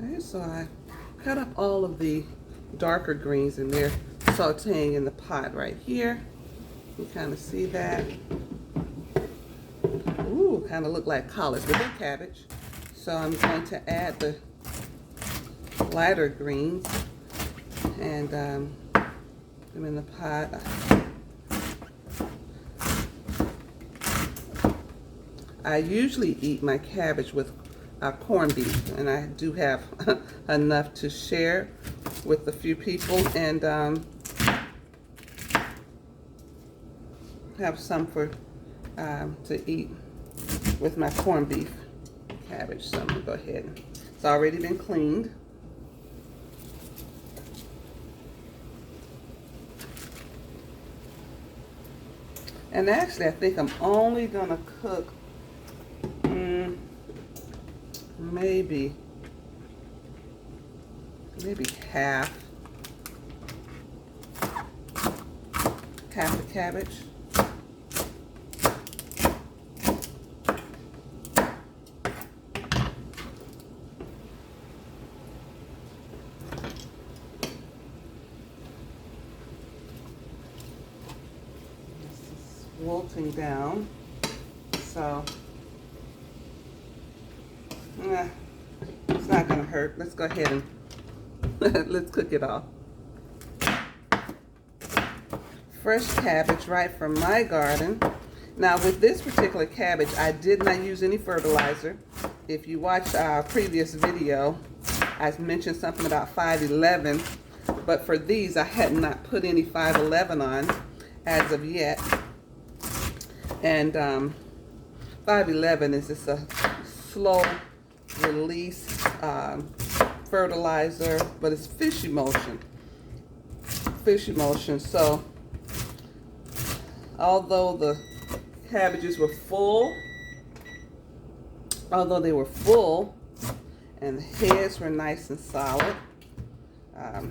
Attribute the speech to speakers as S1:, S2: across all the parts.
S1: Okay, so I cut up all of the darker greens and they're sauteing in the pot right here. You kind of see that. Ooh, kind of look like collards, but they're cabbage. So I'm going to add the lighter greens and them in the pot. I usually eat my cabbage with corned beef, and I do have enough to share with a few people, and have some for to eat with my corned beef cabbage. So I'm gonna go ahead. It's already been cleaned. And actually, I think I'm only gonna cook maybe half the cabbage. Wilting down, so it's not gonna hurt. Let's go ahead and let's cook it off. Fresh cabbage right from my garden. Now with this particular cabbage, I did not use any fertilizer. If you watched our previous video, I mentioned something about 511, but for these I had not put any 511 on as of yet. And 511 is just a slow release fertilizer, but it's fish emulsion. So although the cabbages were full, and the heads were nice and solid, I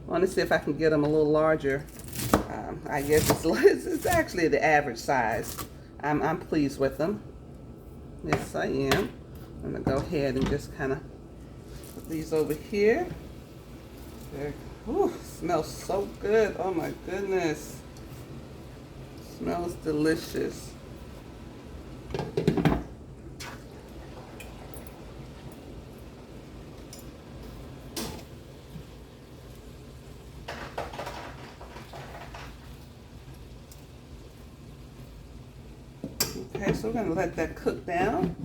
S1: want to see if I can get them a little larger. I guess it's actually the average size. I'm pleased with them. Yes, I am. I'm gonna go ahead and just kind of put these over here. Smells so good. Oh my goodness. Smells delicious. Okay, so we're gonna let that cook down.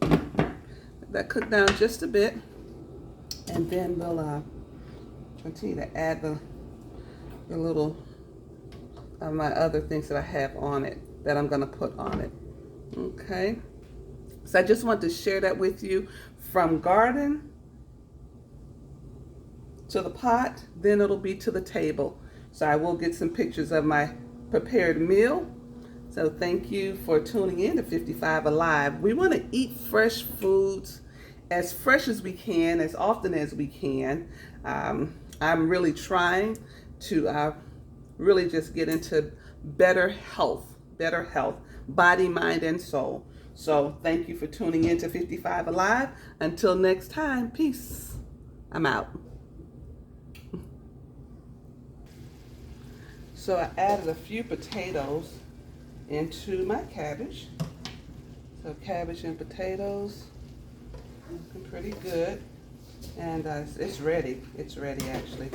S1: Let that cook down just a bit, and then we'll continue to add the little my other things that I have on it that I'm gonna put on it. Okay, so I just want to share that with you. From garden to the pot, then it'll be to the table. So I will get some pictures of my prepared meal. So thank you for tuning in to 55 Alive. We want to eat fresh foods, as fresh as we can, as often as we can. I'm really trying to really just get into better health, body, mind, and soul. So thank you for tuning in to 55 Alive. Until next time, peace. I'm out. So I added a few potatoes into my cabbage. So cabbage and potatoes, looking pretty good. And it's ready. It's ready actually.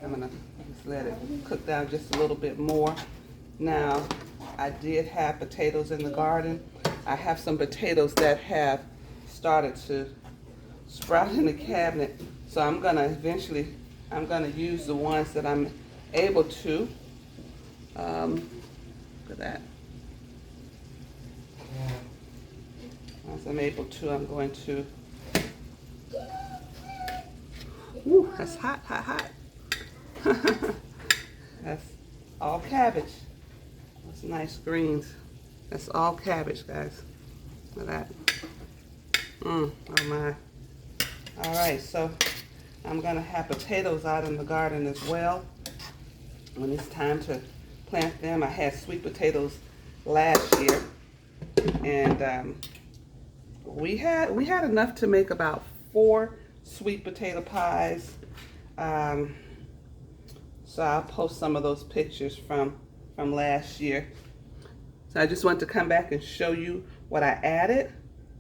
S1: I'm gonna just let it cook down just a little bit more. Now, I did have potatoes in the garden. I have some potatoes that have started to sprout in the cabinet. So I'm gonna use the ones that I'm able to. Look at that. As I'm able to, I'm going to. Ooh, that's hot, hot, hot. That's all cabbage. Those nice greens. That's all cabbage, guys. Look at that. Oh my. All right, so I'm gonna have potatoes out in the garden as well. When it's time to plant them, I had sweet potatoes last year, and we had enough to make about 4 sweet potato pies. So I'll post some of those pictures from last year. So I just want to come back and show you what I added,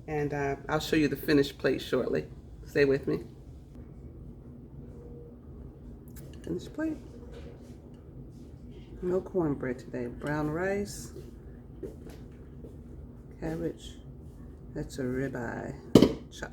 S1: and I'll show you the finished plate shortly. Stay with me. Finished plate. No cornbread today. Brown rice, cabbage. That's a ribeye chop.